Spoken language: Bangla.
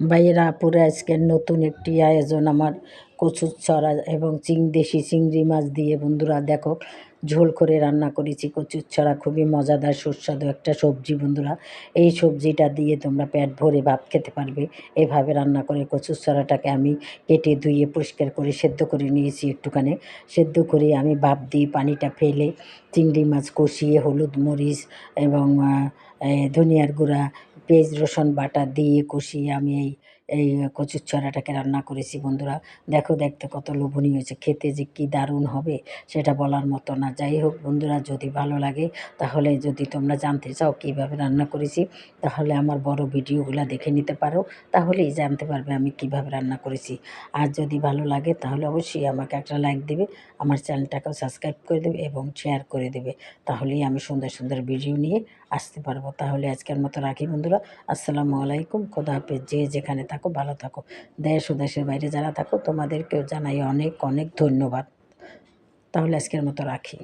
ভাইয়েরা আপুরা, আজকের নতুন একটি আয়োজন আমার কচুর ছড়া এবং দেশি চিংড়ি মাছ দিয়ে বন্ধুরা দেখো ঝোল করে রান্না করেছি। কচুর ছড়া খুবই মজাদার সুস্বাদু একটা সবজি বন্ধুরা। এই সবজিটা দিয়ে তোমরা পেট ভরে ভাত খেতে পারবে। এভাবে রান্না করে কচুর ছড়াটাকে আমি কেটে ধুয়ে পরিষ্কার করে সেদ্ধ করে নিয়েছি। একটুখানি সেদ্ধ করে আমি ভাপ দিয়ে পানিটা ফেলে চিংড়ি মাছ কষিয়ে হলুদ মরিচ এবং ধনিয়ার গুঁড়া পেঁয়াজ রসুন বাটা দিয়ে কষিয়ে আমি এই কচুর ছড়াটাকে রান্না করেছি বন্ধুরা। দেখো দেখতে কত লোভনীয় হয়েছে, খেতে যে কী দারুণ হবে সেটা বলার মতো না। যাই হোক বন্ধুরা, যদি ভালো লাগে তাহলে যদি তোমরা জানতে চাও কীভাবে রান্না করেছি তাহলে আমার বড় ভিডিওগুলো দেখে নিতে পারো, তাহলেই জানতে পারবে আমি কিভাবে রান্না করেছি। আর যদি ভালো লাগে তাহলে অবশ্যই আমাকে একটা লাইক দেবে, আমার চ্যানেলটাকেও সাবস্ক্রাইব করে দেবে এবং শেয়ার করে দেবে, তাহলেই আমি সুন্দর সুন্দর ভিডিও নিয়ে আসতে পারবো। তাহলে আজকের মতো রাখি বন্ধুরা। আসসালামু আলাইকুম, খোদা হাফেজ। যে যেখানে থাকো ভালো থাকো। দেশ ও দেশের বাইরে যারা থাকো তোমাদেরকেও জানাই অনেক অনেক ধন্যবাদ। তাহলে আজকের মতো রাখি।